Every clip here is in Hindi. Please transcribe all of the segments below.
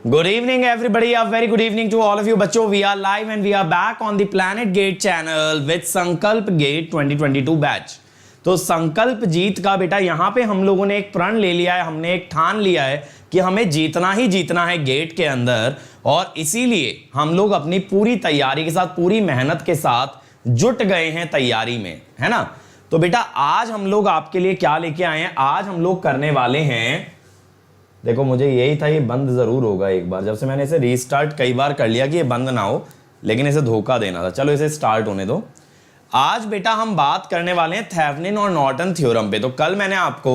Good evening, everybody. A very good evening to all of you, बच्चों. We are live and we are back on the Planet Gate channel with संकल्प गेट 2022 बैच. तो संकल्प जीत का बेटा यहाँ पे हम लोगों ने एक प्रण ले लिया है, हमने एक ठान लिया है कि हमें जीतना ही जीतना है गेट के अंदर, और इसीलिए हम लोग अपनी पूरी तैयारी के साथ, पूरी मेहनत के साथ जुट गए हैं तैयारी में, है ना. तो बेटा आज हम लोग आपके लिए क्या लेके आए हैं, आज हम लोग करने वाले हैं, देखो मुझे यही था, ये बंद जरूर होगा एक बार, जब से मैंने इसे रीस्टार्ट कई बार कर लिया कि ये बंद ना हो, लेकिन इसे धोखा देना था. चलो इसे स्टार्ट होने दो. आज बेटा हम बात करने वाले हैं थेवेनिन और नॉर्टन थ्योरम पे. तो कल मैंने आपको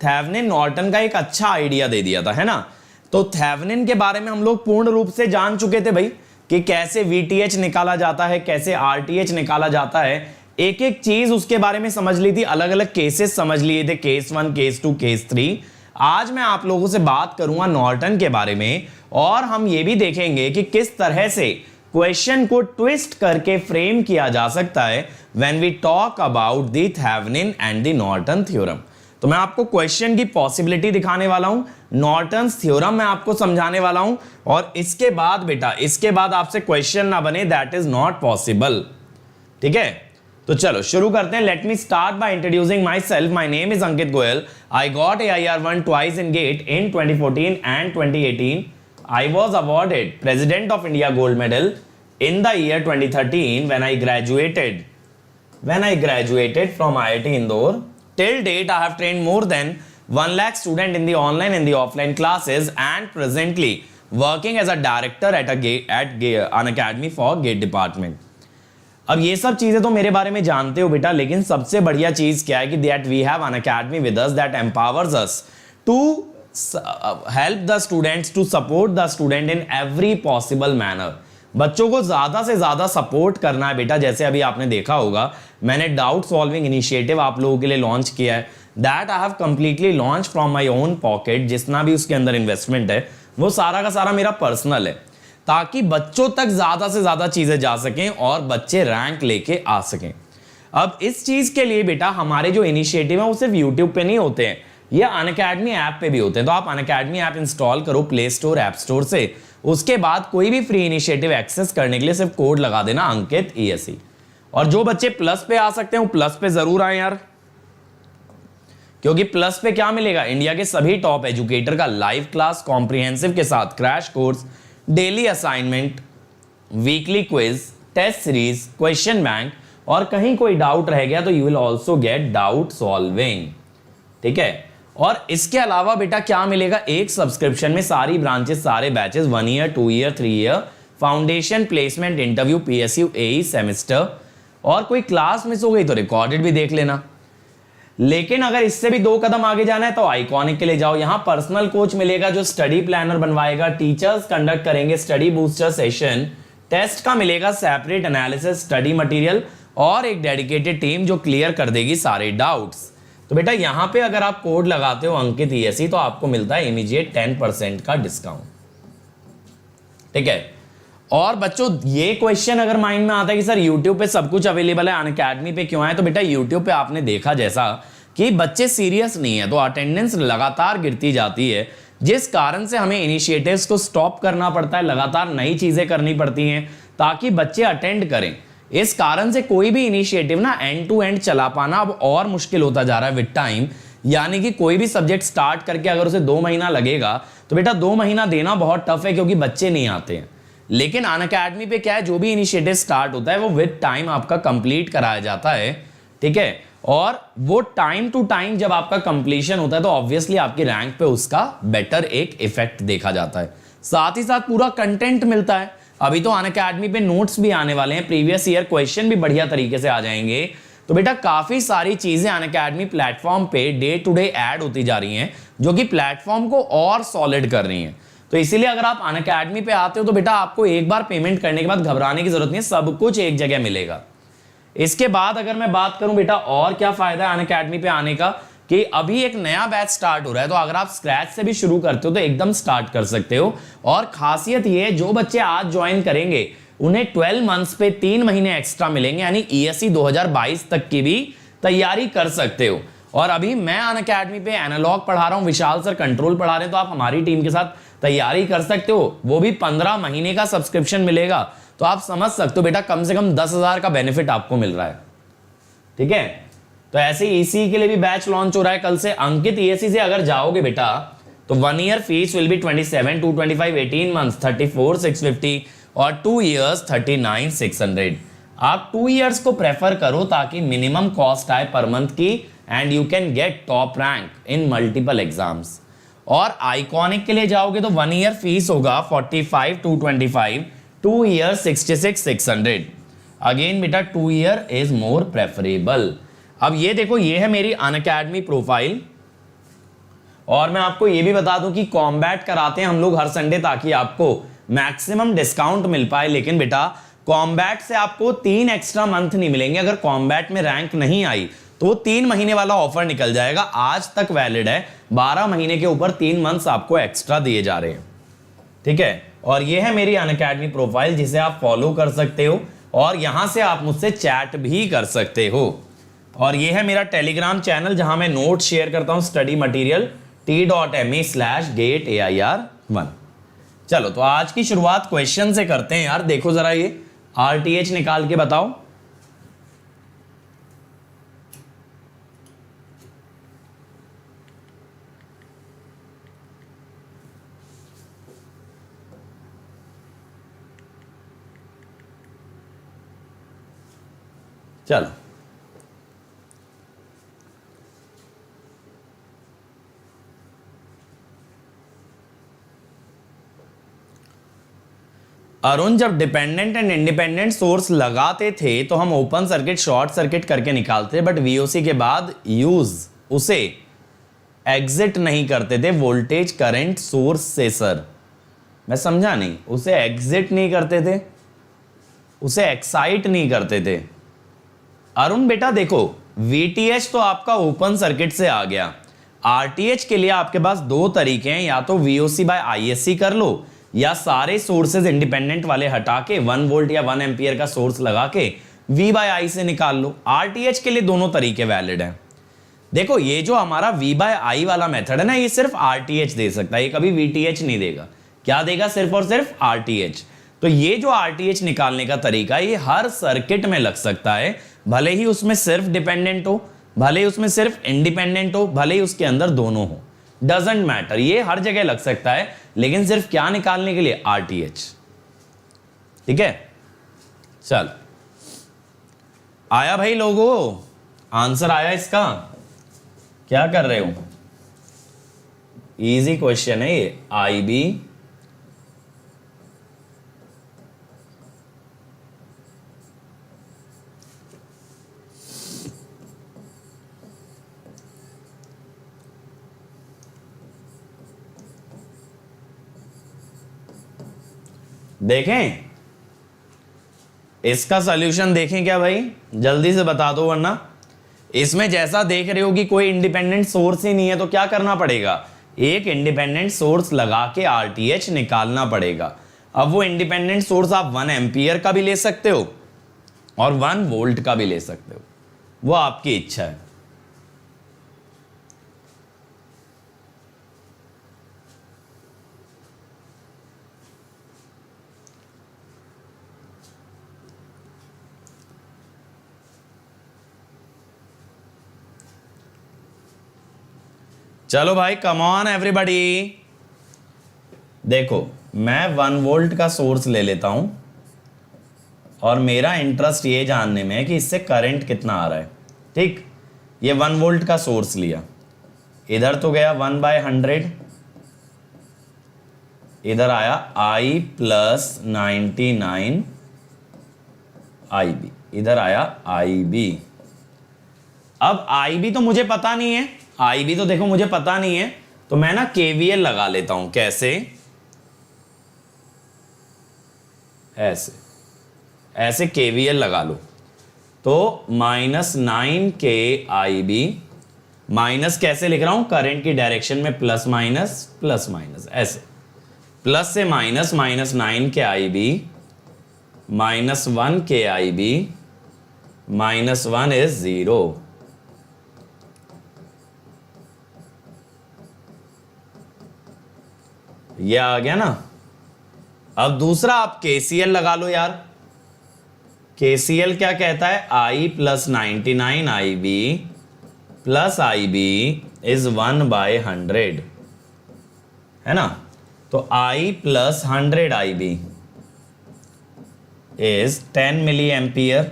थेवेनिन नॉर्टन का एक अच्छा आइडिया दे दिया था, है ना. तो थेवेनिन के बारे में हम लोग पूर्ण रूप से जान चुके थे भाई कि कैसे VTH निकाला जाता है, कैसे RTH निकाला जाता है, एक एक चीज उसके बारे में समझ ली थी, अलग अलग केसेस समझ लिए थे, केस 1, केस 2, केस 3. आज मैं आप लोगों से बात करूंगा नॉर्टन के बारे में, और हम ये भी देखेंगे कि किस तरह से क्वेश्चन को ट्विस्ट करके फ्रेम किया जा सकता है when we talk about the Thevenin and the Norton theorem. तो मैं आपको क्वेश्चन की पॉसिबिलिटी दिखाने वाला हूं, नॉर्टन्स थ्योरम मैं आपको समझाने वाला हूं, और इसके बाद बेटा, इसके बाद आपसे क्वेश्चन ना बने, दैट इज नॉट पॉसिबल. ठीक है, तो चलो शुरू करते हैं. Let me start by introducing my self. My name is Ankit Goyal. I got AIR1 twice in get in 2014 and 2018. I was awarded President of India Gold Medal in the year 2013 when I graduated from IIT Indore. Till date, I have trained more than 1 lakh students in the online and the offline classes, and presently working as a director at an academy for GATE department. अब ये सब चीजें तो मेरे बारे में जानते हो बेटा, लेकिन सबसे बढ़िया चीज क्या है कि that we have an academy with us that empowers us to help the students, to support the student in every possible manner. बच्चों को ज्यादा से ज्यादा सपोर्ट करना है बेटा. जैसे अभी आपने देखा होगा मैंने डाउट सॉल्विंग इनिशिएटिव आप लोगों के लिए लॉन्च किया है, that I have completely launch from my own pocket. जितना भी उसके अंदर इन्वेस्टमेंट है वो सारा का सारा मेरा पर्सनल है, ताकि बच्चों तक ज्यादा से ज्यादा चीजें जा सकें और बच्चे रैंक लेके आ सकें. अब इस चीज के लिए बेटा हमारे जो इनिशिएटिव है वो सिर्फ यूट्यूब पे नहीं होते हैं, ये अनअकैडमी ऐप पे भी होते हैं. तो आप अनअकैडमी ऐप इंस्टॉल करो प्ले स्टोर, ऐप स्टोर से. उसके बाद कोई भी फ्री इनिशिएटिव एक्सेस करने के लिए सिर्फ कोड लगा देना अंकित ESE. और जो बच्चे प्लस पे आ सकते हैं वो प्लस पे जरूर आए यार, क्योंकि प्लस पे क्या मिलेगा, इंडिया के सभी टॉप एजुकेटर का लाइव क्लास कॉम्प्रिहेंसिव के साथ crash course, daily assignment, weekly quiz, test series, question bank, और कहीं कोई डाउट रह गया तो you will also get doubt solving. ठीक है, और इसके अलावा बेटा क्या मिलेगा, एक सब्सक्रिप्शन में सारी ब्रांचेस, सारे batches, 1 year, 2 year, 3 year, foundation, placement, interview, PSU, AE semester, और कोई क्लास मिस हो गई तो रिकॉर्डेड भी देख लेना. लेकिन अगर इससे भी 2 कदम आगे जाना है तो आइकॉनिक के लिए जाओ. यहां पर्सनल कोच मिलेगा जो स्टडी प्लानर बनवाएगा, टीचर्स कंडक्ट करेंगे स्टडी बूस्टर सेशन, टेस्ट का मिलेगा सेपरेट एनालिसिस, स्टडी मटेरियल, और एक डेडिकेटेड टीम जो क्लियर कर देगी सारे डाउट्स. तो बेटा यहां पे अगर आप कोड लगाते हो अंकित ESE तो आपको मिलता है इमीडिएट 10% का डिस्काउंट. ठीक है, और बच्चों ये क्वेश्चन अगर माइंड में आता है कि सर YouTube पे सब कुछ अवेलेबल है, अनअकैडमी पे क्यों है, तो बेटा YouTube पे आपने देखा जैसा कि बच्चे सीरियस नहीं है, तो अटेंडेंस लगातार गिरती जाती है, जिस कारण से हमें इनिशिएटिव्स को स्टॉप करना पड़ता है, लगातार नई चीजें करनी पड़ती हैं ताकि बच्चे अटेंड करें. इस कारण से कोई भी इनिशिएटिव ना एंड टू एंड चला पाना अब और मुश्किल होता जा रहा है विद टाइम. यानी कि कोई भी सब्जेक्ट स्टार्ट करके अगर उसे 2 महीना लगेगा तो बेटा 2 महीना देना बहुत टफ है, क्योंकि बच्चे नहीं आते हैं. लेकिन अनअकैडमी पे क्या है, जो भी इनिशिएटिव स्टार्ट होता है वो विद टाइम आपका कंप्लीट कराया जाता है. ठीक है, और वो टाइम टू टाइम जब आपका कंप्लीशन होता है तो ऑब्वियसली आपकी रैंक पे उसका बेटर एक इफेक्ट देखा जाता है. साथ ही साथ पूरा कंटेंट मिलता है. अभी तो अनअकैडमी पे नोट्स भी आने वाले हैं, प्रीवियस ईयर क्वेश्चन भी बढ़िया तरीके से आ जाएंगे. तो बेटा काफी सारी चीजें अनअकैडमी प्लेटफॉर्म पे डे टू डे ऐड होती जा रही हैं, जो कि प्लेटफॉर्म को और सॉलिड कर रही हैं. तो इसीलिए अगर आप अनअकैडमी पे आते हो तो बेटा आपको एक बार पेमेंट करने के बाद घबराने की जरूरत नहीं है, सब कुछ एक जगह मिलेगा. इसके बाद अगर मैं बात करूं बेटा और क्या फायदा है अनअकैडमी पे आने का, कि अभी एक नया बैच स्टार्ट हो रहा है, तो अगर आप स्क्रैच से भी शुरू करते हो तो एकदम स्टार्ट कर सकते हो. और खासियत ये है, जो बच्चे आज ज्वाइन करेंगे उन्हें 12 मंथ्स पे 3 महीने एक्स्ट्रा मिलेंगे, यानी ESE 2022 तक की भी तैयारी कर सकते हो. और अभी मैं अनअकैडमी पे एनालॉग पढ़ा रहा हूं, विशाल सर कंट्रोल पढ़ा रहे हैं, तो आप हमारी टीम के साथ तैयारी कर सकते हो, वो भी 15 महीने का सब्सक्रिप्शन मिलेगा। तो आप समझ सकते हो बेटा कम से कम 10,000 का बेनिफिट आपको मिल रहा है। ठीक है, तो ऐसे ईसी के लिए भी बैच लॉन्च हो रहा है कल से। अंकित ईएससी से अगर जाओगे बेटा तो 1 year fees will be 27,225, 18 months 34,650 और 2 इयर्स 39,600। आप 2 इयर्स को प्रेफर करो ताकि मिनिमम कॉस्ट आए पर मंथ की and you can get top rank in multiple exams. और आइकॉनिक के लिए जाओगे तो 1 ईयर फीस होगा 45,225, 2 ईयर 66,600। अगेन बेटा 2 ईयर इज मोर प्रेफरेबल। अब ये देखो, ये है मेरी अनअकैडमी प्रोफाइल और मैं आपको ये भी बता दूं कि कॉम्बैट कराते हैं हम लोग हर संडे ताकि आपको मैक्सिमम डिस्काउंट मिल पाए। लेकिन बेटा कॉम्बैट से आपको 3 एक्स्ट्रा मंथ नहीं मिलेंगे। अगर कॉम्बैट में रैंक नहीं आई तो वो 3 महीने वाला ऑफर निकल जाएगा, आज तक वैलिड है। 12 महीने के ऊपर 3 मंथ्स आपको एक्स्ट्रा दिए जा रहे हैं। ठीक है, और ये है मेरी अनअकैडमी प्रोफाइल जिसे आप फॉलो कर सकते हो और यहां से आप मुझसे चैट भी कर सकते हो। और ये है मेरा टेलीग्राम चैनल जहां मैं नोट शेयर करता हूं, स्टडी मटेरियल t.me/gateair1। चलो तो आज की शुरुआत क्वेश्चन से करते हैं यार। देखो जरा, ये आरटीएच निकाल के बताओ। चलो अरुण, जब डिपेंडेंट एंड इंडिपेंडेंट सोर्स लगाते थे तो हम ओपन सर्किट शॉर्ट सर्किट करके निकालते, बट वीओसी के बाद यूज उसे एग्जिट नहीं करते थे वोल्टेज करंट सोर्स से। सर मैं समझा नहीं, उसे एग्जिट नहीं करते थे, उसे एक्साइट नहीं करते थे। अरुण बेटा देखो, वीटीएच तो आपका ओपन सर्किट से आ गया। आरटीएच के लिए आपके पास 2 तरीके हैं, या तो वीओसी बाय आईएससी कर लो या सारे सोर्सेज इंडिपेंडेंट वाले हटा के 1 वोल्ट या 1 एम्पियर का सोर्स लगा के V बाय आई से निकाल लो। आरटीएच के लिए दोनों तरीके वैलिड हैं। देखो ये जो हमारा V बाय आई वाला मेथड है ना, ये सिर्फ आरटीएच दे सकता है, ये कभी वीटीएच नहीं देगा। क्या देगा? सिर्फ और सिर्फ आरटीएच। तो ये जो आरटीएच निकालने का तरीका है ये हर सर्किट में लग सकता है, भले ही उसमें सिर्फ डिपेंडेंट हो, भले ही उसमें सिर्फ इंडिपेंडेंट हो, भले ही उसके अंदर दोनों हो, डजेंट मैटर, ये हर जगह लग सकता है। लेकिन सिर्फ क्या निकालने के लिए? आरटीएच। ठीक है, चल आया भाई लोगों, आंसर आया इसका? क्या कर रहे हो? इजी क्वेश्चन है ये। आईबी देखें, इसका सॉल्यूशन देखें क्या भाई? जल्दी से बता दो, वरना इसमें जैसा देख रहे हो कि कोई इंडिपेंडेंट सोर्स ही नहीं है तो क्या करना पड़ेगा? एक इंडिपेंडेंट सोर्स लगा के आरटीएच निकालना पड़ेगा। अब वो इंडिपेंडेंट सोर्स आप 1 एम्पियर का भी ले सकते हो और 1 वोल्ट का भी ले सकते हो, वो आपकी इच्छा है। चलो भाई, कम ऑन एवरीबॉडी। देखो मैं 1 वोल्ट का सोर्स ले लेता हूं और मेरा इंटरेस्ट ये जानने में है कि इससे करंट कितना आ रहा है। ठीक, ये 1 वोल्ट का सोर्स लिया, इधर तो गया 1/100, इधर आया I + 99 IB, इधर आया IB। अब IB तो मुझे पता नहीं है, IB तो देखो मुझे पता नहीं है, तो मैं ना KVL लगा लेता हूं। कैसे? ऐसे ऐसे KVL लगा लो तो -9K IB, माइनस कैसे लिख रहा हूं? करंट की डायरेक्शन में प्लस माइनस, ऐसे प्लस से minus, -9K IB, -1K IB, -1 is 0। ये आ गया ना। अब दूसरा आप KCL लगा लो यार। KCL क्या कहता है, I + 99 IB + IB इज 1/100, है ना। तो I + 100 IB is 10 milli ampere.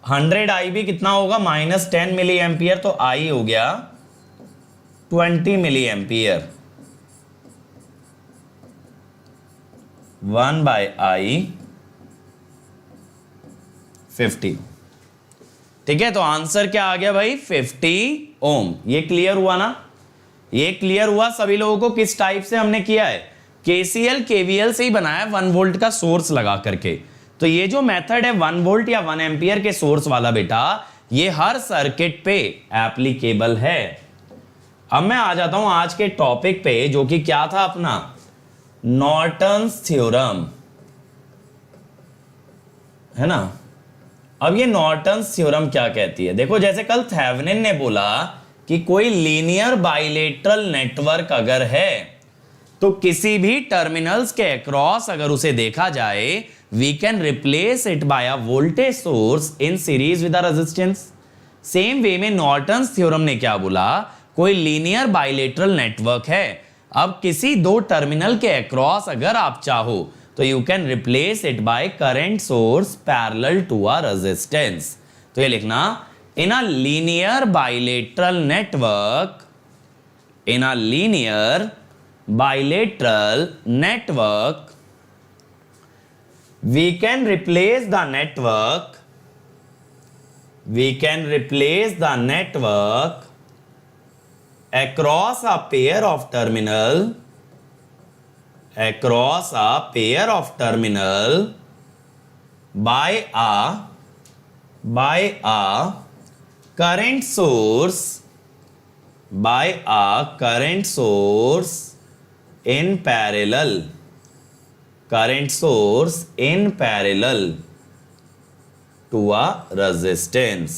100 IB कितना होगा, -10 मिली एम्पियर, तो I हो गया 20 मिली एम्पियर। 1/I 50। ठीक है, तो आंसर क्या आ गया भाई, 50 ओम। ये क्लियर हुआ ना, ये क्लियर हुआ सभी लोगों को। किस टाइप से हमने किया है, KCL KVL से ही बनाया 1 वोल्ट का सोर्स लगा करके। तो ये जो मेथड है 1 वोल्ट या 1 एम्पियर के सोर्स वाला बेटा, ये हर सर्किट पे एप्लीकेबल है। अब मैं आ जाता हूं आज के टॉपिक पे, जो कि क्या था अपना, नॉर्टन्स थ्योरम, है ना। अब ये नॉर्टन्स थ्योरम क्या कहती है, देखो जैसे कल थेवेनिन ने बोला कि कोई लीनियर बाइलेटरल नेटवर्क अगर है तो किसी भी टर्मिनल्स के अक्रॉस अगर उसे देखा जाए, we can replace it by a voltage source in series with a resistance. Same way में नॉर्टन्स थ्योरम ने क्या बोला, कोई लीनियर बाइलेटरल नेटवर्क है, अब किसी दो टर्मिनल के अक्रॉस अगर आप चाहो तो you can replace it by current source parallel to a resistance. तो ये लिखना, in a linear bilateral network, in a linear bilateral network, we can replace the network across a pair of terminal by a current source in parallel to a resistance,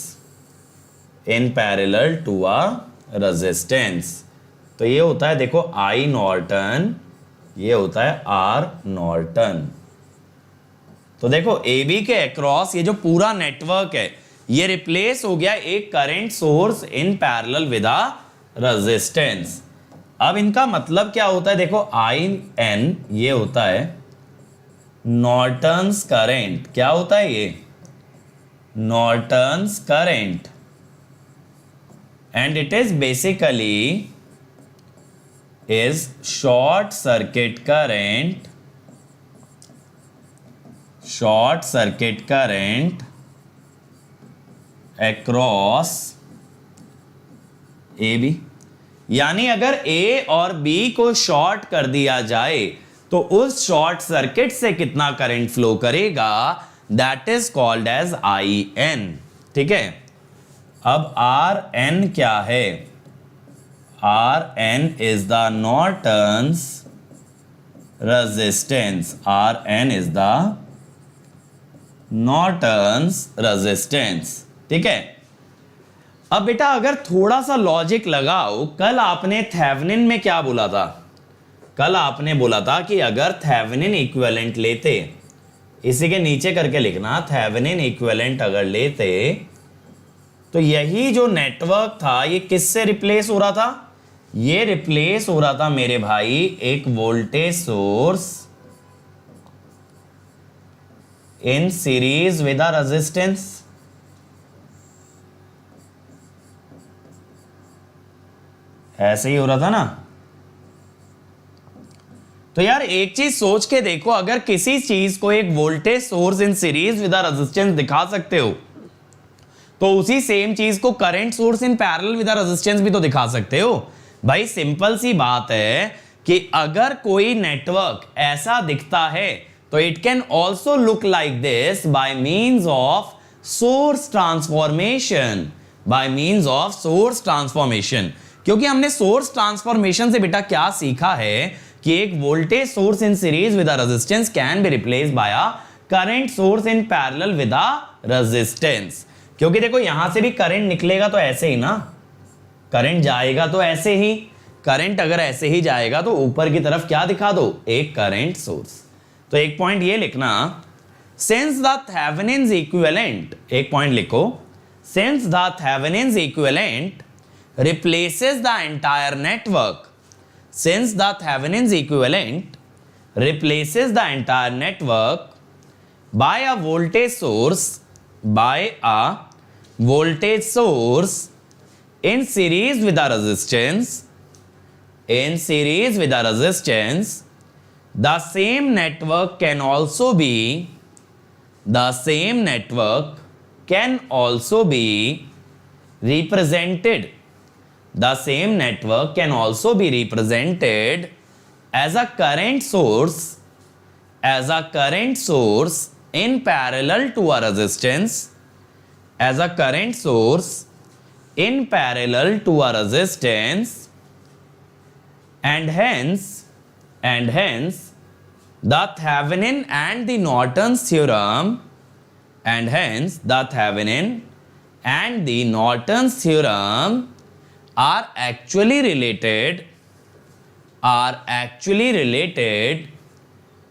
तो ये होता है देखो I नॉर्टन, ये होता है R नॉर्टन। तो देखो AB के अक्रॉस ये जो पूरा नेटवर्क है ये रिप्लेस हो गया एक current source in parallel with a resistance. अब इनका मतलब क्या होता है, देखो IN ये होता है नॉर्टन्स करंट। क्या होता है ये, Norton's current, and it is basically is short circuit current across AB। यानी अगर A और B को शॉर्ट कर दिया जाए तो उस शॉर्ट सर्किट से कितना करंट फ्लो करेगा, that is called as IN। ठीक है, अब RN क्या है, RN is the Norton's resistance, RN is the Norton's resistance. ठीक है, अब बेटा अगर थोड़ा सा लॉजिक लगाओ, कल आपने थेवेनिन में क्या बोला था, कल आपने बोला था कि अगर थेवेनिन इक्विवेलेंट लेते, इसी के नीचे करके लिखना, थेवेनिन इक्विवेलेंट अगर लेते तो यही जो नेटवर्क था ये किससे रिप्लेस हो रहा था, ये रिप्लेस हो रहा था मेरे भाई एक voltage source in series with a resistance. ऐसे ही हो रहा था ना। तो यार एक चीज सोच के देखो, अगर किसी चीज को एक voltage source in series with a resistance दिखा सकते हो तो उसी सेम चीज को current source in parallel with a resistance भी तो दिखा सकते हो। भाई सिंपल सी बात है कि अगर कोई नेटवर्क ऐसा दिखता है तो it can also look like this by means of source transformation, क्योंकि हमने सोर्स ट्रांसफॉर्मेशन से बेटा क्या सीखा है कि एक voltage source in series with a resistance can be replaced by a current source in parallel with a resistance. क्योंकि देखो यहां से भी करंट निकलेगा तो ऐसे ही ना, करंट जाएगा तो ऐसे ही, करंट अगर ऐसे ही जाएगा तो ऊपर की तरफ क्या दिखा दो, एक करंट सोर्स। तो एक पॉइंट ये लिखना, सिंस द थेवेनिन्स इक्विवेलेंट, एक पॉइंट लिखो, since the Thevenin's equivalent replaces the entire network, since the Thevenin's equivalent replaces the entire network by a voltage source, by a voltage source in series with a resistance, in series with a resistance, the same network can also be, the same network can also be represented, the same network can also be represented as a current source, as a current source in parallel to a resistance, as a current source in parallel to a resistance, and hence the Thevenin and the Norton's theorem, and hence the Thevenin and the Norton's theorem are actually related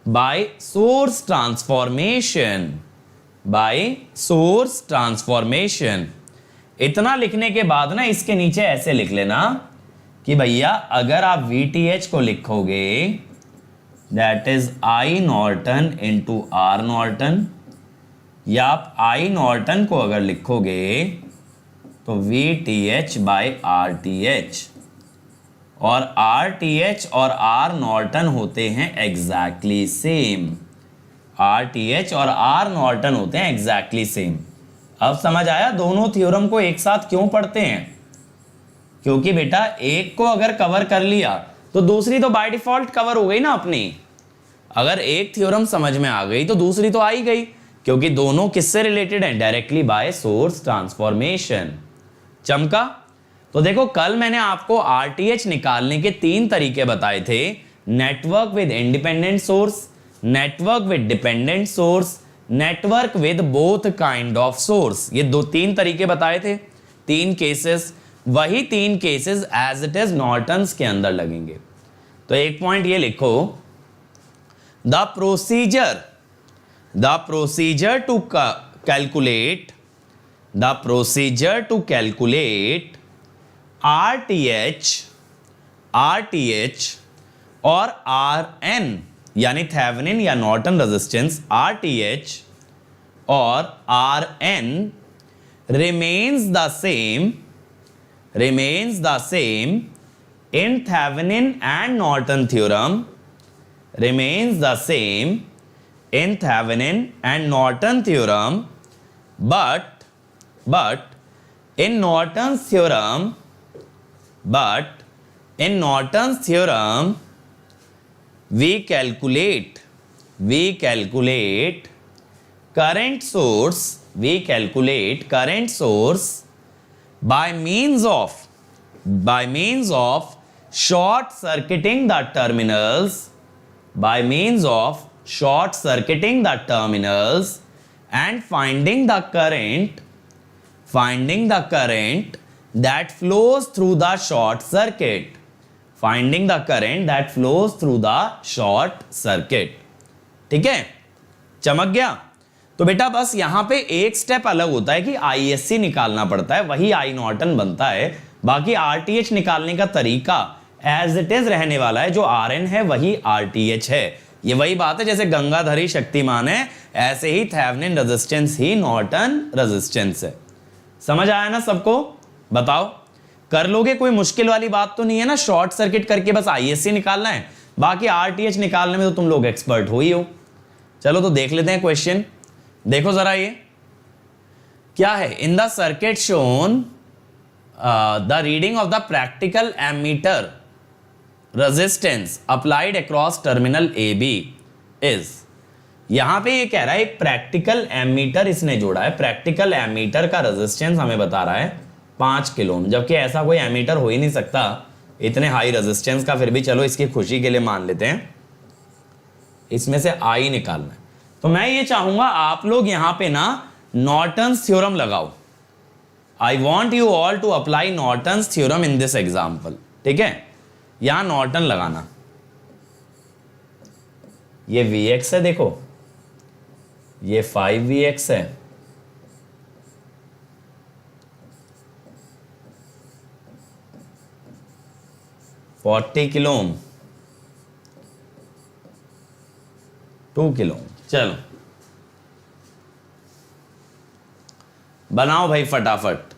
by source transformation, by source transformation। इतना लिखने के बाद ना इसके नीचे ऐसे लिख लेना कि भैया अगर आप VTH को लिखोगे that is I Norton into R Norton, या आप I नॉर्टन को अगर लिखोगे तो VTH बाई RTH, और RTH और R नॉर्टन होते हैं एग्जैक्टली सेम, RTH और R नॉर्टन होते हैं एग्जैक्टली सेम। अब समझ आया दोनों थ्योरम को एक साथ क्यों पढ़ते हैं? क्योंकि बेटा एक को अगर कवर कर लिया तो दूसरी तो बाय डिफॉल्ट कवर हो गई ना अपनी। अगर एक थ्योरम समझ में आ गई तो दूसरी तो आ ही गई, क्योंकि दोनों किससे रिलेटेड हैं? Directly by source transformation. चमका? तो देखो कल मैंने आपको RTH निकालने के 3 तरीके बताए थे, network with independent source, network with dependent source, network with both kind of source. ये 3 तरीके बताए थे, 3 केसेस। वही 3 cases as it is Norton's के अंदर लगेंगे। तो एक पॉइंट ये लिखो, the procedure to calculate RTH और RN यानी थेवेनिन या नॉर्टन रेजिस्टेंस, RTH और RN remains the same in Thevenin and Norton theorem, remains the same in Thevenin and Norton theorem, but in Norton's theorem we calculate current source by means of short circuiting the terminals, and finding the current that flows through the short circuit, ठीक है? चमक गया? तो बेटा बस यहां पे एक स्टेप अलग होता है कि ISC निकालना पड़ता है, वही I नॉर्टन बनता है। बाकी RTH निकालने का तरीका एज इट इज रहने वाला है, जो RN है वही RTH है। ये वही बात है, जैसे गंगाधरी शक्तिमान है ऐसे ही थेवेनिन रेजिस्टेंस ही नॉर्टन रेजिस्टेंस है। समझ आया ना सबको? बताओ कर लोगे? कोई मुश्किल वाली बात तो नहीं है ना? शॉर्ट सर्किट करके बस ISC निकालना है, बाकी RTH निकालने में तो तुम लोग एक्सपर्ट हो ही हो। चलो तो देख लेते हैं क्वेश्चन। देखो जरा ये क्या है। In the circuit shown the reading of the practical ammeter resistance applied across terminal AB is, यहां पे ये कह रहा है एक प्रैक्टिकल एमीटर इसने जोड़ा है, प्रैक्टिकल एमीटर का रेजिस्टेंस हमें बता रहा है 5 किलो ओम, जबकि ऐसा कोई एमीटर हो ही नहीं सकता इतने हाई रेजिस्टेंस का। फिर भी चलो इसकी खुशी के लिए मान लेते हैं, इसमें से I निकालना है। तो मैं ये चाहूंगा आप लोग यहां पे ना नॉर्टन्स थ्योरम लगाओ। I want you all to apply Norton's theorem in this example, ठीक है? यहां नॉर्टन लगाना। ये Vx है, देखो ये 5Vx है, किलो ओम, 2 किलो ओम। चलो बनाओ भाई फटाफट।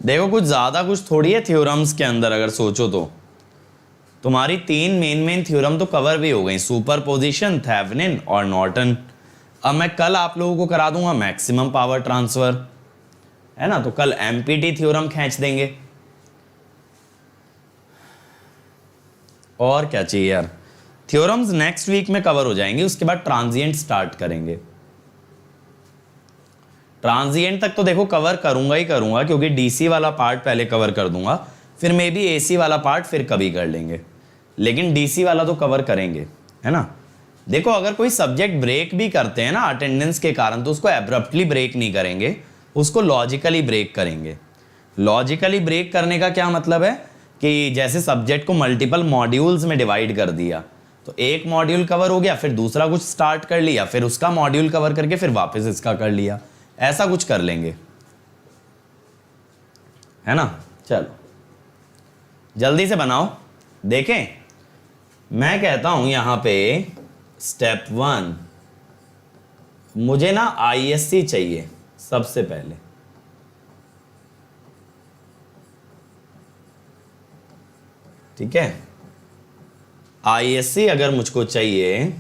देखो कुछ ज्यादा कुछ थोड़ी है थ्योरम्स के अंदर, अगर सोचो तो तुम्हारी 3 मेन थ्योरम तो कवर भी हो गई, सुपरपोजिशन, थेवेनिन और नॉर्टन। अब मैं कल आप लोगों को करा दूंगा मैक्सिमम पावर ट्रांसफर, है ना, तो कल एमपीटी थ्योरम खींच देंगे। और क्या चाहिए यार, थ्योरम्स नेक्स्ट वीक में कवर हो जाएंगे, उसके बाद ट्रांजिएंट स्टार्ट करेंगे। ट्रांजिएंट तक तो देखो कवर करूंगा ही करूंगा, क्योंकि डीसी वाला पार्ट पहले कवर कर दूंगा, फिर मे बी एसी वाला पार्ट फिर कभी कर लेंगे, लेकिन डीसी वाला तो कवर करेंगे, है ना। देखो अगर कोई सब्जेक्ट ब्रेक भी करते हैं ना अटेंडेंस के कारण, तो उसको एब्रप्टली ब्रेक नहीं करेंगे, उसको लॉजिकली ब्रेक करेंगे। लॉजिकली ब्रेक करने का क्या मतलब है कि जैसे सब्जेक्ट को मल्टीपल मॉड्यूल्स में डिवाइड कर दिया, तो एक मॉड्यूल कवर हो गया, फिर दूसरा कुछ स्टार्ट कर लिया, फिर उसका मॉड्यूल कवर करके फिर वापस इसका कर लिया, ऐसा कुछ कर लेंगे, है ना। चलो जल्दी से बनाओ, देखें। मैं कहता हूं यहां पे स्टेप 1 मुझे ना आईएससी चाहिए सबसे पहले, ठीक है। आईएससी अगर मुझको चाहिए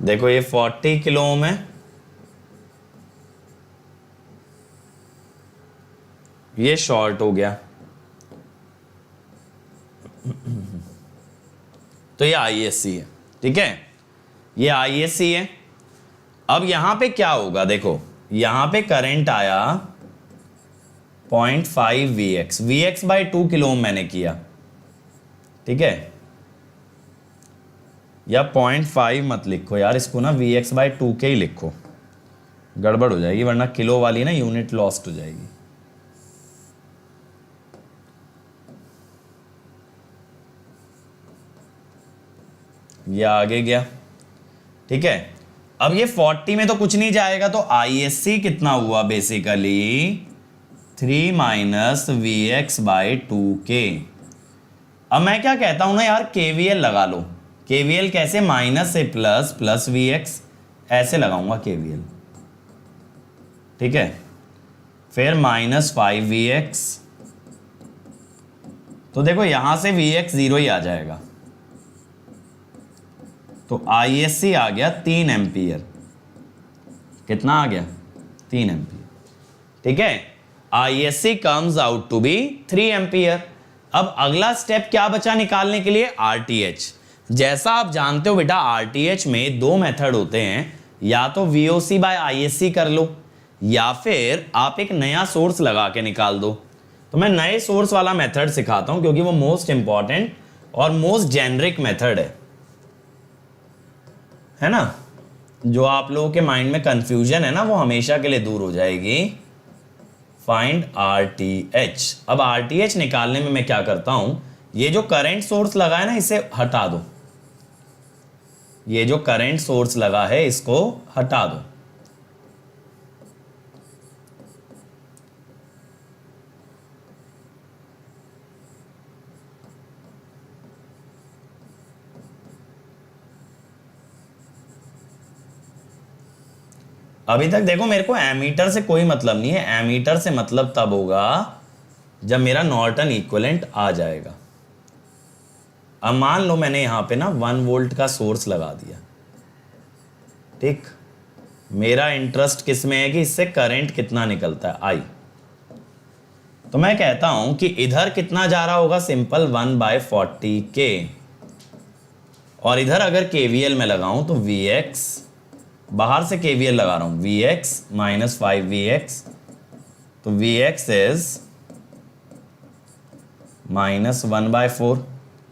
देखो ये 40 किलो ओम है, ये शॉर्ट हो गया, तो ये आईएससी है, ठीक है, ये आईएससी है। अब यहां पे क्या होगा, देखो यहां पे करंट आया 0.5 Vx, Vx by 2 kilo ohm मैंने किया, ठीक है, या 0.5 मत लिखो यार, इसको ना Vx बाई 2 के ही लिखो, गड़बड़ हो जाएगी, वरना किलो वाली ना यूनिट लॉस्ट हो जाएगी। ये आगे गया, ठीक है। अब ये 40 में तो कुछ नहीं जाएगा, तो आईएससी कितना हुआ basically 3 minus Vx by 2k। अब मैं क्या कहता हूं ना यार, केवीएल लगा लो। केवीएल कैसे, माइनस से प्लस, प्लस Vx, ऐसे लगाऊंगा केवीएल, ठीक है। फिर माइनस 5Vx, तो देखो यहां से Vx 0 ही आ जाएगा, तो आईएससी आ गया 3 एम्पियर। कितना आ गया, 3 एम्पियर, ठीक है। ISC comes out to be 3 ampere. अब अगला स्टेप क्या बचा निकालने के लिए, आरटीएच। जैसा आप जानते हो बेटा, आरटीएच में 2 मेथड होते हैं, या तो वीओसी बाय आईएससी कर लो, या फिर आप एक नया सोर्स लगा के निकाल दो। तो मैं नए सोर्स वाला मेथड सिखाता हूं, क्योंकि वो मोस्ट इंपॉर्टेंट और मोस्ट जेनरिक मेथड है ना। जो आप लोगों के माइंड में कंफ्यूजन है ना, वो हमेशा के लिए दूर हो जाएगी। Find RTH. अब आरटीएच निकालने में मैं क्या करता हूं, ये जो करंट सोर्स लगा है ना, इसे हटा दो। ये जो करंट सोर्स लगा है इसको हटा दो, अभी तक देखो मेरे को एमीटर से कोई मतलब नहीं है, एमीटर से मतलब तब होगा जब मेरा नॉर्टन इक्विवेलेंट आ जाएगा। अब मान लो मैंने यहां पे ना 1 वोल्ट का सोर्स लगा दिया, ठीक। मेरा इंटरेस्ट किस में है कि इससे करंट कितना निकलता है, आई। तो मैं कहता हूं कि इधर कितना जा रहा होगा, सिंपल 1/40 के, और इधर अगर KVL में लगाऊं तो Vx, बाहर से KVL लगा रहा हूं, Vx माइनस 5Vx, तो Vx इज माइनस 1/4,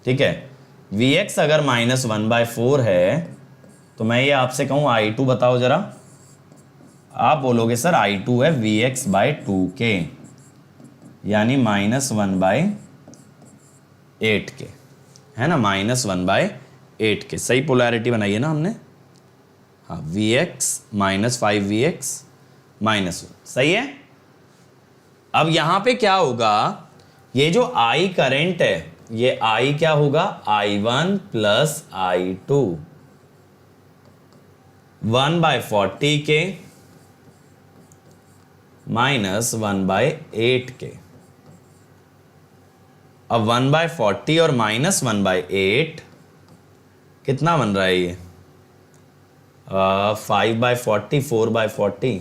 ठीक है। Vx अगर माइनस 1/4 है तो मैं ये आपसे कहूं I2 बताओ जरा, आप बोलोगे सर I2 है Vx/2k, यानी माइनस 1/8 के, है ना, माइनस 1/8 के। सही पोलैरिटी बनाई है ना हमने, हाँ, Vx माइनस 5Vx माइनस 1, सही है। अब यहां पे क्या होगा, ये जो I करंट है, ये I क्या होगा, I1 प्लस I2, 1/40 के माइनस 1/8 के। अब 1/40 और माइनस 1/8 कितना बन रहा है ये, 5/40, 4/40,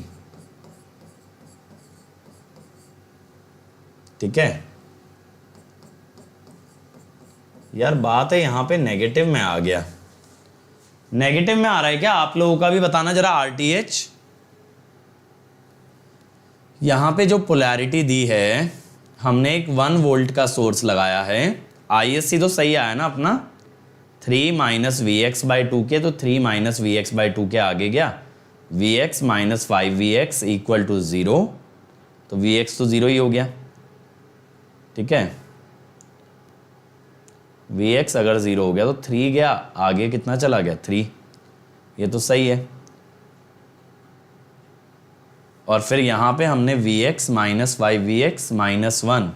ठीक है। यार बात है यहां पे नेगेटिव में आ गया, नेगेटिव में आ रहा है क्या, आप लोगों का भी बताना जरा RTH। यहां पे जो पोलैरिटी दी है, हमने एक 1 वोल्ट का सोर्स लगाया है, ISC तो सही आया ना अपना, 3 माइनस Vx/2k, तो 3 माइनस Vx/2k आगे गया, Vx minus 5Vx equal to 0, तो Vx तो 0 ही हो गया, ठीक है। Vx अगर 0 हो गया तो 3 गया, आगे कितना चला गया, 3, ये तो सही है। और फिर यहाँ पे हमने Vx माइनस 5Vx माइनस 1,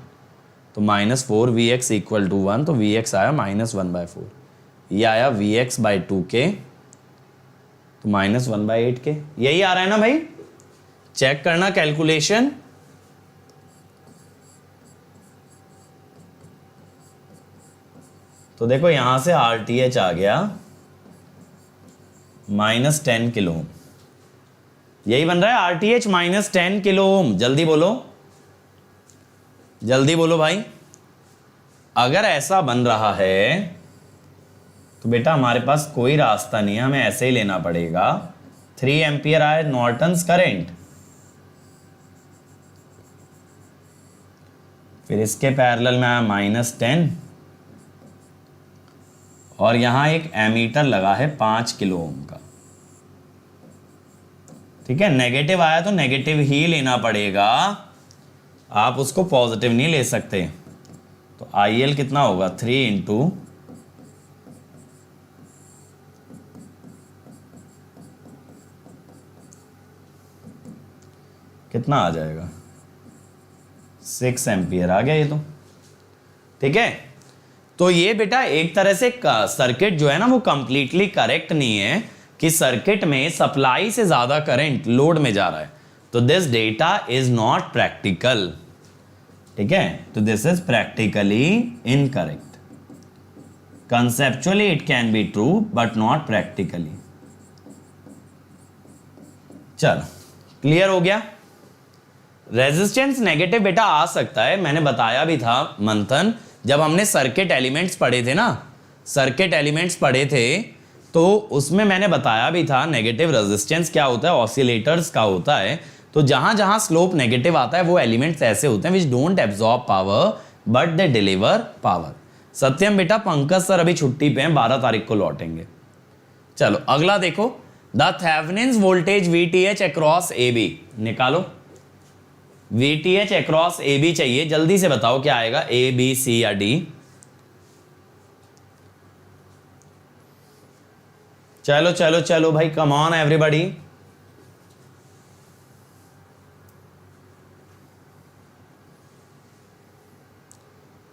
तो माइनस 4Vx इक्वल टू 1, तो Vx आया माइनस 1/4, ये आया Vx/2k, तो माइनस 1/8k, यही आ रहा है ना भाई, चेक करना कैलकुलेशन। तो देखो यहां से RTH आ गया माइनस 10 किलो ओम, यही बन रहा है RTH माइनस 10 किलो ओम। जल्दी बोलो, जल्दी बोलो भाई। अगर ऐसा बन रहा है तो बेटा हमारे पास कोई रास्ता नहीं है, हमें ऐसे ही लेना पड़ेगा। 3 एम्पियर आए नॉर्टन्स करंट, फिर इसके पैरेलल में आया माइनस 10, और यहां एक एमीटर लगा है 5 किलो ओम का, ठीक है। नेगेटिव आया तो नेगेटिव ही लेना पड़ेगा, आप उसको पॉजिटिव नहीं ले सकते। तो IL कितना होगा, 3 इंटू कितना आ जाएगा, 6 एम्पियर आ गया ये तो, ठीक है। तो ये बेटा एक तरह से सर्किट जो है ना वो कंप्लीटली करेक्ट नहीं है कि सर्किट में सप्लाई से ज्यादा करंट लोड में जा रहा है, तो this data is not practical, ठीक है। तो this is practically incorrect, conceptually it can be true but not practically. चलो क्लियर हो गया। रेजिस्टेंस नेगेटिव बेटा आ सकता है, मैंने बताया भी था मंथन, जब हमने सर्किट एलिमेंट्स पढ़े थे ना, सर्किट एलिमेंट्स पढ़े थे तो उसमें मैंने बताया भी था नेगेटिव रेजिस्टेंस क्या होता है, ऑसिलेटर्स का होता है। तो जहां जहां स्लोप नेगेटिव आता है वो एलिमेंट्स ऐसे होते हैं which don't absorb power but they deliver power. Satyam बेटा पंकज सर अभी छुट्टी पे हैं, 12 तारीख को लौटेंगे। चलो अगला देखो, the Thevenin's voltage VTH across AB निकालो। VTH अक्रॉस AB चाहिए, जल्दी से बताओ क्या आएगा, A B C या D। चलो चलो चलो भाई, come on everybody.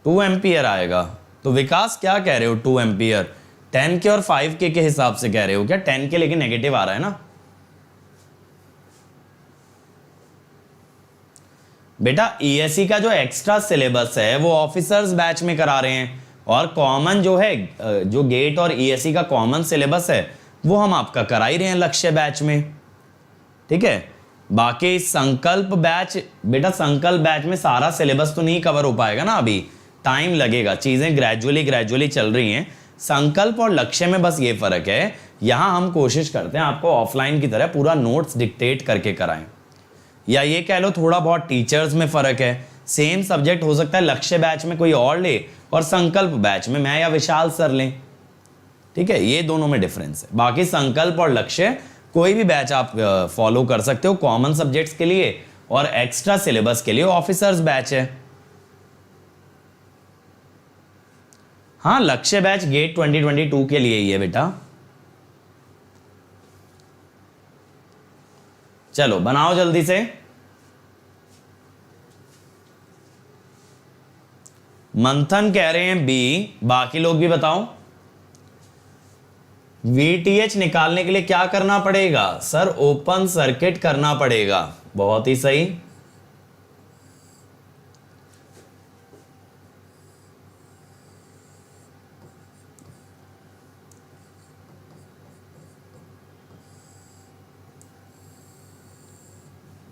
Two ampere आएगा। तो विकास क्या कह रहे हो, 2 एम्पियर 10 के और 5 के हिसाब से कह रहे हो क्या, 10 के लेकिन नेगेटिव आ रहा है ना। बेटा ईएससी का जो एक्स्ट्रा सिलेबस है वो ऑफिसर्स बैच में करा रहे हैं, और कॉमन जो है जो गेट और ईएससी का कॉमन सिलेबस है वो हम आपका करा ही रहे हैं लक्ष्य बैच में। ठीक है, बाकी संकल्प बैच, बेटा संकल्प बैच में सारा सिलेबस तो नहीं कवर हो पाएगा ना, अभी टाइम लगेगा, चीजें ग्रेजुअली चल रही हैं। संकल्प और लक्ष्य में बस ये फर्क है, यहां हम कोशिश करते हैं आपको ऑफलाइन की तरह पूरा नोट्स डिक्टेट करके कराएं, या ये कह लो थोड़ा बहुत टीचर्स में फर्क है। सेम सब्जेक्ट हो सकता है लक्ष्य बैच में कोई और ले और संकल्प बैच में मैं या विशाल सर लें। ठीक है, ये दोनों में डिफरेंस है। बाकी संकल्प और लक्ष्य कोई भी बैच आप फॉलो कर सकते हो कॉमन सब्जेक्ट्स के लिए, और एक्स्ट्रा सिलेबस के लिए ऑफिसर्स बैच है। हाँ, लक्ष्य बैच गेट 2022 के लिए ही है बेटा। चलो बनाओ जल्दी से। मंथन कह रहे हैं बी, बाकी लोग भी बताओ। VTH निकालने के लिए क्या करना पड़ेगा? सर ओपन सर्किट करना पड़ेगा। बहुत ही सही।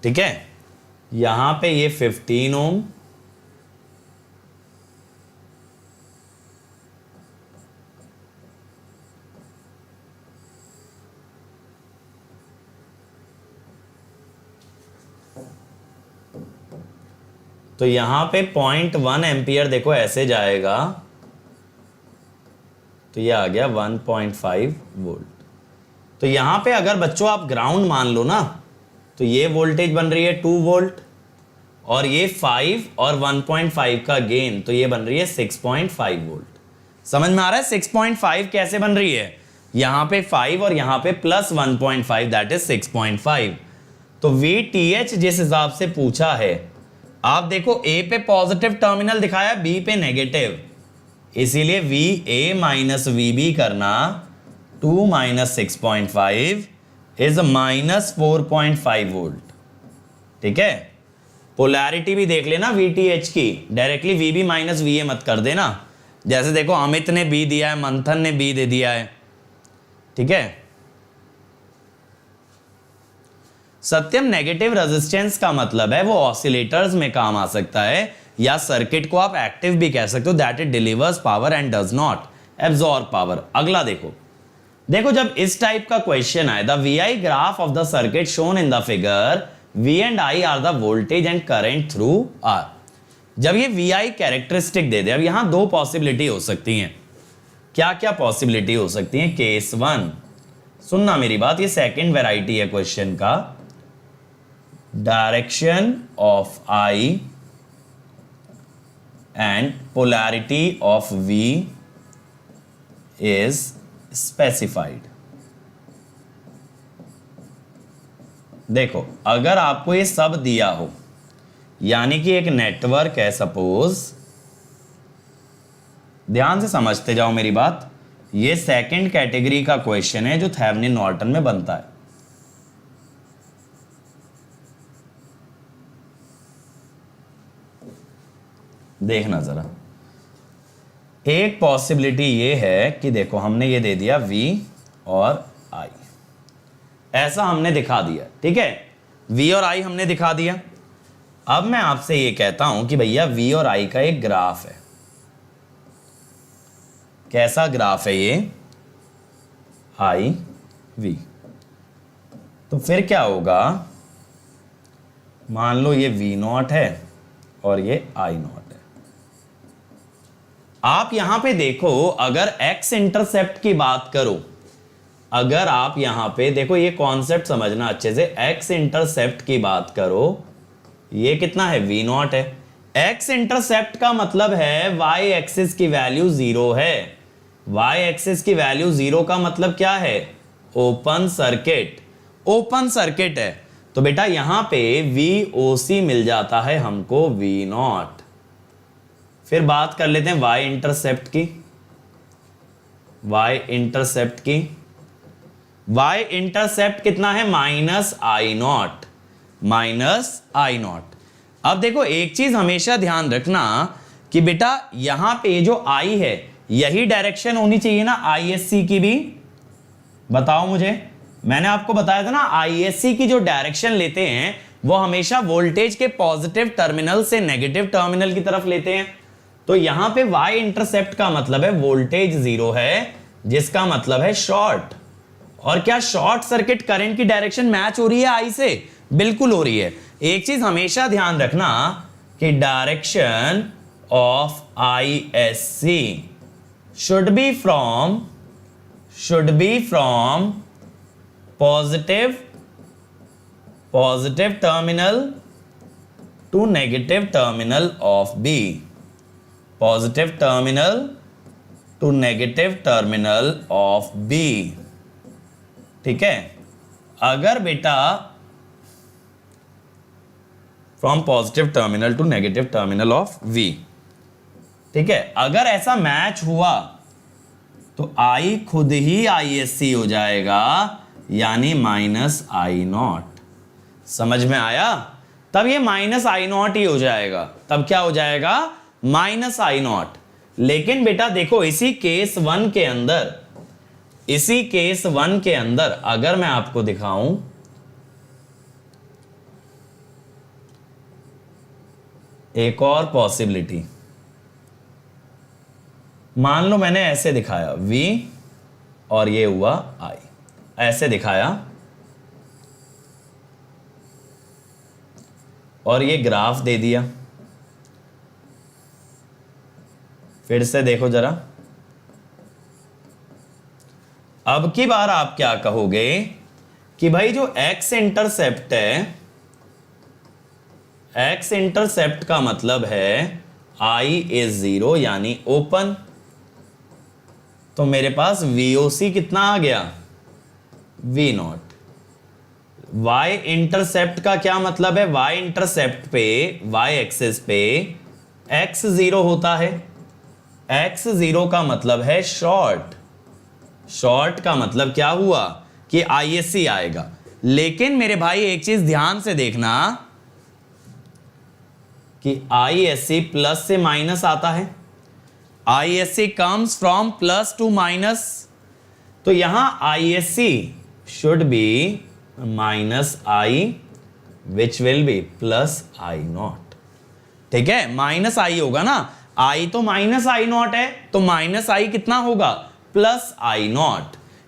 ठीक है, यहां पे ये 15 ओम, तो यहां पे 0.1 एम्पियर देखो ऐसे जाएगा, तो ये आ गया 1.5 वोल्ट। तो यहां पे अगर बच्चों आप ग्राउंड मान लो ना, तो ये वोल्टेज बन रही है 2 वोल्ट, और ये 5 और 1.5 का गेन, तो ये बन रही है 6.5 वोल्ट। समझ में आ रहा है 6.5 कैसे बन रही है? यहां पे 5 और यहां पे प्लस 1.5, दैट इज 6.5। तो VTH जिस हिसाब से पूछा है, आप देखो A पे पॉजिटिव टर्मिनल दिखाया, B पे नेगेटिव, इसीलिए VA माइनस VB करना 2 माइनस 6.5 इज माइनस 4.5 वोल्ट। ठीक है, पोलैरिटी भी देख लेना VTH की, डायरेक्टली VB माइनस VA मत कर देना। जैसे देखो अमित ने B दिया है, मंथन ने B दे दिया है। ठीक है, सत्यम नेगेटिव रेजिस्टेंस का मतलब है वो ऑसिलेटर्स में काम आ सकता है, या सर्किट को आप एक्टिव भी कह सकते हो, that it delivers power and does not absorb power. अगला देखो जब इस टाइप का क्वेश्चन आए, the VI graph of the circuit shown in the figure, V and I are the voltage and current through R। जब ये VI कैरेक्टरिस्टिक दे दे, अब यहां दो पॉसिबिलिटी हो सकती हैं। क्या क्या पॉसिबिलिटी हो सकती है? केस 1, सुनना मेरी बात, ये सेकंड वैरायटी है क्वेश्चन का। Direction of I and polarity of V is specified. देखो अगर आपको ये सब दिया हो, यानी कि एक नेटवर्क है सपोज, ध्यान से समझते जाओ मेरी बात, ये सेकंड कैटेगरी का क्वेश्चन है जो थेवेनिन नॉर्टन में बनता है। देखना जरा, एक पॉसिबिलिटी ये है कि देखो हमने ये दे दिया V और I, ऐसा हमने दिखा दिया। ठीक है, V और I हमने दिखा दिया। अब मैं आपसे ये कहता हूं कि भैया V और I का एक ग्राफ है। कैसा ग्राफ है ये? I V। तो फिर क्या होगा, मान लो ये V0 है और ये I0 है। आप यहां पे देखो, अगर x इंटरसेप्ट की बात करो, अगर आप यहां पे देखो, ये कॉन्सेप्ट समझना अच्छे से, x इंटरसेप्ट की बात करो, ये कितना है? V0 है। x इंटरसेप्ट का मतलब है y एक्सिस की वैल्यू 0 है। y एक्सिस की वैल्यू 0 का मतलब क्या है? Open circuit. ओपन सर्किट है तो बेटा यहां पे VOC मिल जाता है हमको V0। फिर बात कर लेते हैं y इंटरसेप्ट की। y इंटरसेप्ट की, y इंटरसेप्ट कितना है? -I0। अब देखो एक चीज हमेशा ध्यान रखना कि बेटा यहां पे जो आई है यही डायरेक्शन होनी चाहिए ना आईएससी की भी। बताओ मुझे, मैंने आपको बताया था ना आईएससी की जो डायरेक्शन लेते हैं वो हमेशा वोल्टेज के पॉजिटिव टर्मिनल से नेगेटिव टर्मिनल की तरफ लेते हैं। तो यहां पे वाई इंटरसेप्ट का मतलब है वोल्टेज 0 है, जिसका मतलब है शॉर्ट। और क्या शॉर्ट सर्किट करंट की डायरेक्शन मैच हो रही है आई से? बिल्कुल हो रही है। एक चीज हमेशा ध्यान रखना कि direction of ISC should be from positive terminal to negative terminal of B, positive terminal to negative terminal of B। ठीक है, अगर बेटा from positive terminal to negative terminal of V, ठीक है, अगर ऐसा मैच हुआ तो I खुद ही आईएससी हो जाएगा, यानी -I0। समझ में आया? तब ये -I0 ही हो जाएगा। तब क्या हो जाएगा? -I0। लेकिन बेटा देखो इसी केस 1 के अंदर अगर मैं आपको दिखाऊं, एक और पॉसिबिलिटी, मान लो मैंने ऐसे दिखाया V और ये हुआ I, ऐसे दिखाया और ये ग्राफ दे दिया। फिर से देखो जरा, अब की बार आप क्या कहोगे कि भाई जो x इंटरसेप्ट है, x इंटरसेप्ट का मतलब है I इज 0 यानी ओपन। तो मेरे पास VOC कितना आ गया? V0। Y इंटरसेप्ट का क्या मतलब है? Y इंटरसेप्ट पे, Y एक्सिस पे x 0 होता है। x 0 का मतलब है शॉर्ट। शॉर्ट का मतलब क्या हुआ कि ISC आएगा। लेकिन मेरे भाई एक चीज ध्यान से देखना कि ISC प्लस से माइनस आता है। ISC comes from plus two minus, तो यहां ISC should be -I which will be +I0। ठीक है, -I होगा ना, I तो -I0 है, तो -I कितना होगा? +I0।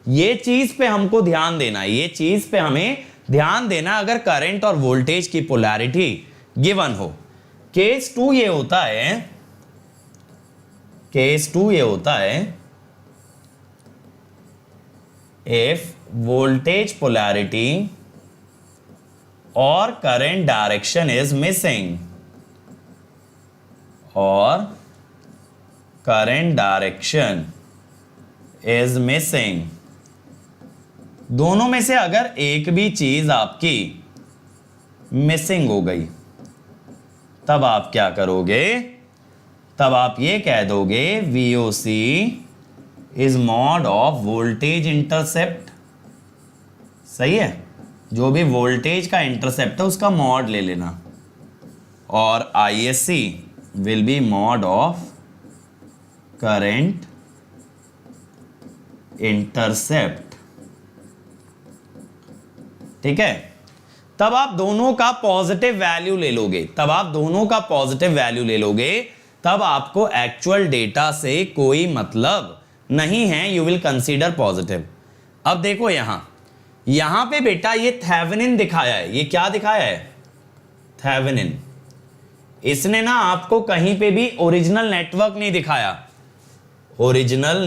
ये चीज पे हमको ध्यान देना है, ये चीज पे हमें ध्यान देना अगर करंट और वोल्टेज की पोलैरिटी गिवन हो। केस 2 ये होता है, if voltage polarity or current direction is missing, or current direction is missing, दोनों में से अगर एक भी चीज आपकी मिसिंग हो गई, तब आप क्या करोगे? तब आप ये कह दोगे VOC is mod of voltage intercept. सही है, जो भी वोल्टेज का इंटरसेप्ट है उसका मॉड ले लेना, और ISC will be mod of current intercept. ठीक है, तब आप दोनों का पॉजिटिव वैल्यू ले लोगे, तब आपको एक्चुअल डेटा से कोई मतलब नहीं है, यू विल कंसीडर पॉजिटिव। अब देखो यहां पे बेटा ये थेवेनिन दिखाया है। ये क्या दिखाया है? थेवेनिन। इसने ना आपको कहीं पे भी ओरिजिनल नेटवर्क नहीं दिखाया। ओरिजिनल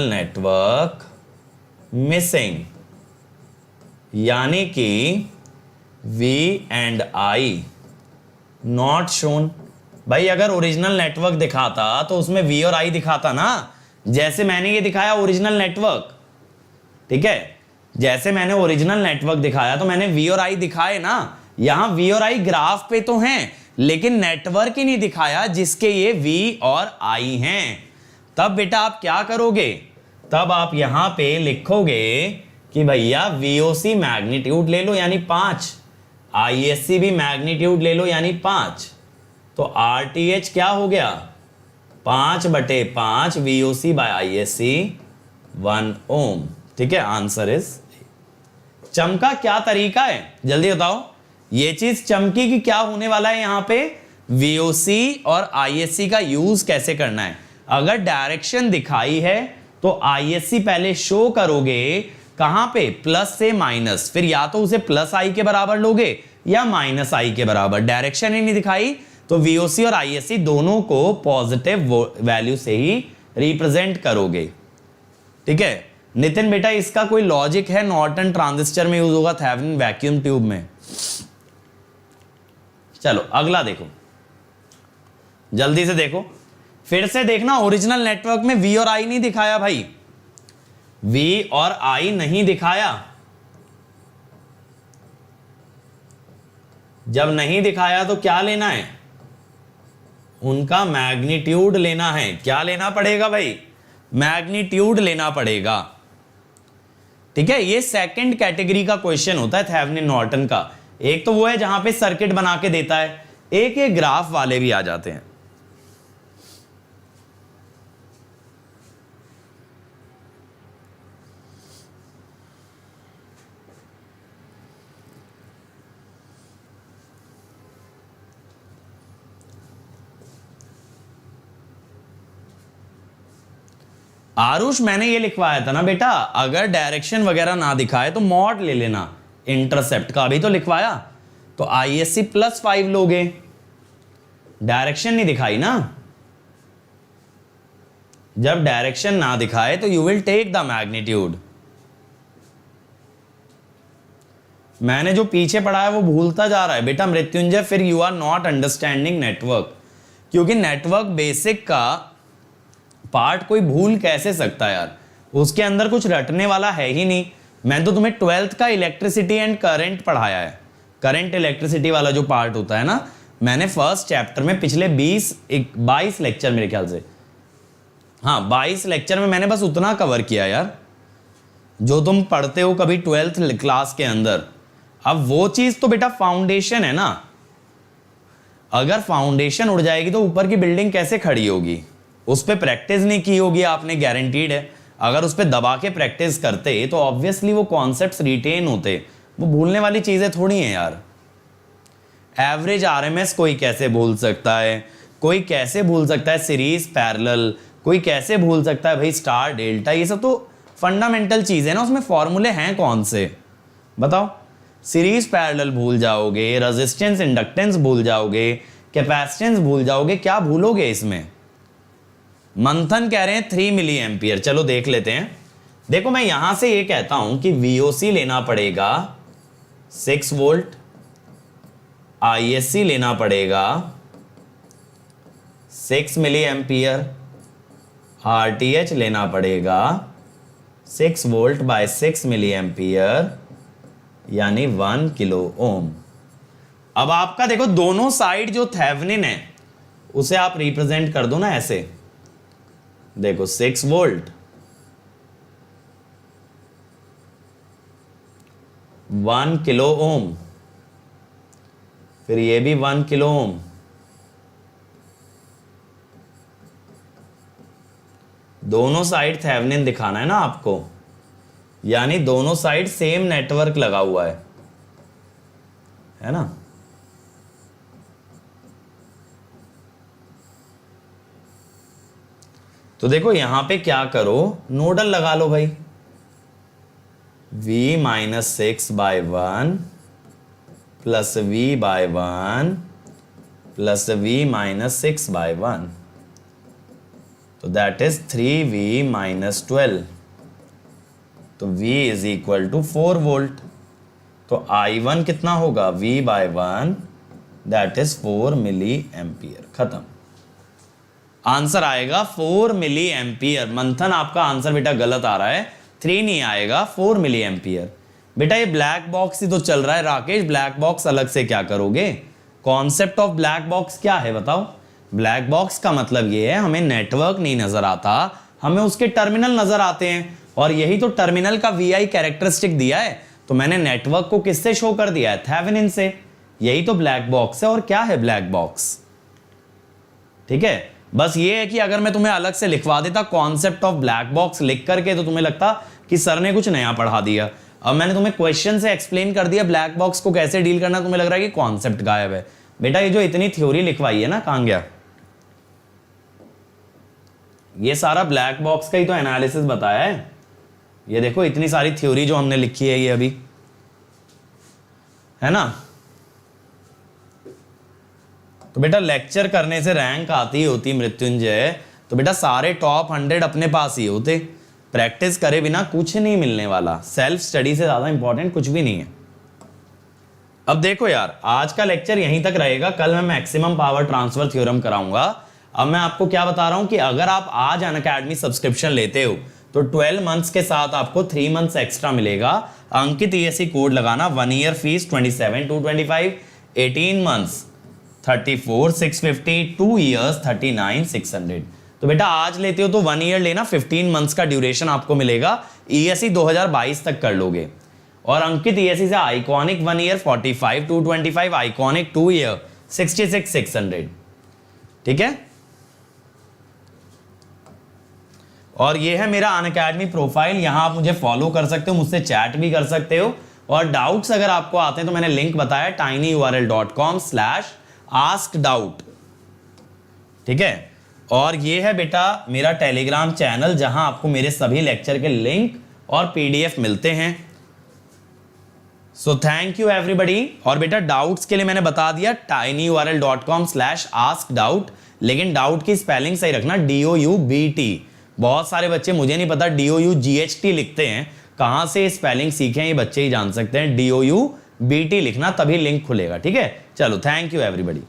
नेटवर्क मिसिंग, यानी कि V and I not shown. भाई अगर ओरिजिनल नेटवर्क दिखाता तो उसमें V और I दिखाता ना, जैसे मैंने ये दिखाया ओरिजिनल नेटवर्क। ठीक है, जैसे मैंने ओरिजिनल नेटवर्क दिखाया तो मैंने V और I दिखाए ना। यहां V और I ग्राफ पे तो हैं, लेकिन नेटवर्क ही नहीं दिखाया जिसके ये V और I हैं। तब बेटा आप क्या करोगे? तब आप यहां पे लिखोगे कि भैया VOC मैग्नीट्यूड ले लो, यानी 5, ISC भी मैग्नीट्यूड ले लो यानी 5, तो RTH क्या हो गया 5/5 VOC बाय ISC 1 ओम। ठीक है, आंसर इज। चमका क्या तरीका है, जल्दी बताओ। ये चीज चमकी कि क्या होने वाला है यहां पे, VOC और ISC का यूज कैसे करना है। अगर डायरेक्शन दिखाई है तो ISC पहले शो करोगे कहां पे, प्लस से माइनस, फिर या तो उसे प्लस I के बराबर लोगे या माइनस I के बराबर। डायरेक्शन ही नहीं दिखाई तो VOC और ISC दोनों को पॉजिटिव वैल्यू से ही रिप्रेजेंट करोगे। ठीक है नितिन बेटा, इसका कोई लॉजिक है, नॉर्टन ट्रांजिस्टर में यूज होगा, थेवेनिन वैक्यूम ट्यूब में। चलो अगला देखो, जल्दी से देखो, फिर से देखना। ओरिजिनल नेटवर्क में V और I नहीं दिखाया भाई, V और I नहीं दिखाया। जब नहीं दिखाया तो क्या लेना है, उनका मैग्नीट्यूड लेना है। क्या लेना पड़ेगा भाई, मैग्नीट्यूड लेना पड़ेगा। ठीक है, ये सेकंड कैटेगरी का क्वेश्चन होता है थेवेनिन नॉर्टन का। एक तो वो है जहां पे सर्किट बना के देता है, एक ये ग्राफ वाले भी आ जाते हैं। आरुष मैंने ये लिखवाया था ना बेटा, अगर डायरेक्शन वगैरह ना दिखाए तो मॉड ले लेना इंटरसेप्ट का, अभी तो लिखवाया। तो ISC +5 लोगे, डायरेक्शन नहीं दिखाई ना। जब डायरेक्शन ना दिखाए तो you will take the magnitude. मैंने जो पीछे पढ़ा है वो भूलता जा रहा है बेटा मृत्युंजय, फिर you are not understanding network. क्योंकि नेटवर्क बेसिक का पार्ट कोई भूल कैसे सकता है यार, उसके अंदर कुछ रटने वाला है ही नहीं। मैं तो तुम्हें 12th का इलेक्ट्रिसिटी एंड करंट पढ़ाया है, करंट इलेक्ट्रिसिटी वाला जो पार्ट होता है ना, मैंने फर्स्ट चैप्टर में पिछले 22 लेक्चर मेरे ख्याल से, हाँ 22 लेक्चर में मैंने बस उतना कवर किया यार जो तुम पढ़ते हो कभी 12th क्लास के अंदर। अब वो चीज तो बेटा फाउंडेशन है ना, अगर फाउंडेशन उड़ जाएगी तो ऊपर की बिल्डिंग कैसे खड़ी होगी। उस पर प्रैक्टिस नहीं की होगी आपने, गारंटीड है। अगर उस पर दबा के प्रैक्टिस करते तो ऑब्वियसली वो कॉन्सेप्ट्स रिटेन होते, वो भूलने वाली चीजें थोड़ी हैं यार। एवरेज RMS कोई कैसे भूल सकता है, कोई कैसे भूल सकता है सीरीज पैरेलल, कोई कैसे भूल सकता है भाई स्टार डेल्टा, ये सब तो फंडामेंटल चीजें ना, उसमें फॉर्मूले हैं कौन से बताओ। सीरीज पैरेलल भूल जाओगे, रेजिस्टेंस इंडक्टेंस भूल जाओगे, कैपेसिटेंस भूल जाओगे, क्या भूलोगे इसमें। मंथन कह रहे हैं 3 मिली एम्पियर, चलो देख लेते हैं। देखो मैं यहां से ये कहता हूं कि VOC लेना पड़ेगा 6 वोल्ट, ISC लेना पड़ेगा 6 मिली एम्पियर, RTH लेना पड़ेगा 6 वोल्ट बाय 6 मिली एम्पियर यानी 1 किलो ओम। अब आपका देखो दोनों साइड जो थेवेनिन है उसे आप रिप्रेजेंट कर दो ना ऐसे, देखो 6 वोल्ट 1 किलो ओम, फिर ये भी 1 किलो ओम, दोनों साइड थेवेनिन दिखाना है ना आपको, यानी दोनों साइड सेम नेटवर्क लगा हुआ है ना। तो देखो यहां पे क्या करो, नोडल लगा लो भाई, V-6/1 plus V/1 plus V-6/1, तो दैट इज 3V-12, तो V is equal to 4 volt. तो I1 कितना होगा, V/1 that is 4 milli ampere, खत्म। आंसर आएगा 4 मिली एम्पियर। मंथन आपका आंसर बेटा गलत आ रहा है, 3 नहीं आएगा, 4 मिली एम्पियर। बेटा ये ब्लैक बॉक्स ही तो चल रहा है राकेश, ब्लैक बॉक्स अलग से क्या करोगे। कॉन्सेप्ट ऑफ ब्लैक बॉक्स क्या है बताओ। ब्लैक बॉक्स का मतलब ये है हमें नेटवर्क नहीं नजर आता, हमें उसके टर्मिनल नजर आते हैं, और यही तो टर्मिनल का VI कैरेक्टरिस्टिक दिया है। तो मैंने नेटवर्क को किससे शो कर दिया है, थेवेनिन से। यही तो ब्लैक बॉक्स है। और क्या है ब्लैक बॉक्स? ठीक है, बस ये है कि अगर मैं तुम्हें अलग से लिखवा देता कॉन्सेप्ट ऑफ ब्लैक बॉक्स लिख करके, तो तुम्हें लगता कि सर ने कुछ नया पढ़ा दिया। अब मैंने तुम्हें क्वेश्चन से एक्सप्लेन कर दिया ब्लैक बॉक्स को कैसे डील करना, तुम्हें लग रहा है कि कॉन्सेप्ट गायब है। बेटा ये जो इतनी थ्योरी लिखवाई है ना, कहां गया? ये सारा ब्लैक बॉक्स का ही तो एनालिसिस बताया है। ये देखो इतनी सारी थ्योरी जो हमने लिखी है ये अभी, है ना। तो बेटा लेक्चर करने से रैंक आती होती मृत्युंजय, तो बेटा सारे टॉप 100 अपने पास ही होते। प्रैक्टिस करे बिना कुछ नहीं मिलने वाला। सेल्फ स्टडी से ज्यादा इंपॉर्टेंट कुछ भी नहीं है। अब देखो यार, आज का लेक्चर यहीं तक रहेगा। कल मैं मैक्सिमम पावर ट्रांसफर थ्योरम कराऊंगा। अब मैं आपको क्या बता रहा हूं कि अगर आप आज अनअकैडमी सब्सक्रिप्शन लेते हो तो 12 मंथ्स के साथ आपको 3 मंथ्स एक्स्ट्रा मिलेगा। अंकित ESE कोड लगाना। 1 ईयर फीस 27,225, 18 मंथ्स 34,650, 2 इयर्स 39,600। तो बेटा आज लेते हो तो 1 ईयर लेना, 15 मंथ्स का ड्यूरेशन आपको मिलेगा। ESE 2022 तक कर लोगे। और अंकित ESE से आइकॉनिक 1 ईयर 45,225, आइकॉनिक 2 ईयर 66,600। ठीक है, और ये है मेरा अनअकैडमी प्रोफाइल। यहां आप मुझे फॉलो कर सकते हो, मुझसे चैट भी कर सकते हो। और डाउट्स अगर आपको आते हैं तो मैंने लिंक बताया tinyurl.com/askdoubt। ठीक है, और ये है बेटा मेरा टेलीग्राम चैनल, जहां आपको मेरे सभी लेक्चर के लिंक और PDF मिलते हैं। So thank you everybody. और बेटा डाउट्स के लिए मैंने बता दिया tinyurl.com/askdoubt, लेकिन डाउट की स्पेलिंग सही रखना, DOUBT। बहुत सारे बच्चे, मुझे नहीं पता, DOUGHT लिखते हैं। कहां से स्पेलिंग सीखे हैं ये बच्चे ही जान सकते हैं। DOUBT लिखना, तभी लिंक खुलेगा। ठीक है, चलो थैंक यू एवरीबडी।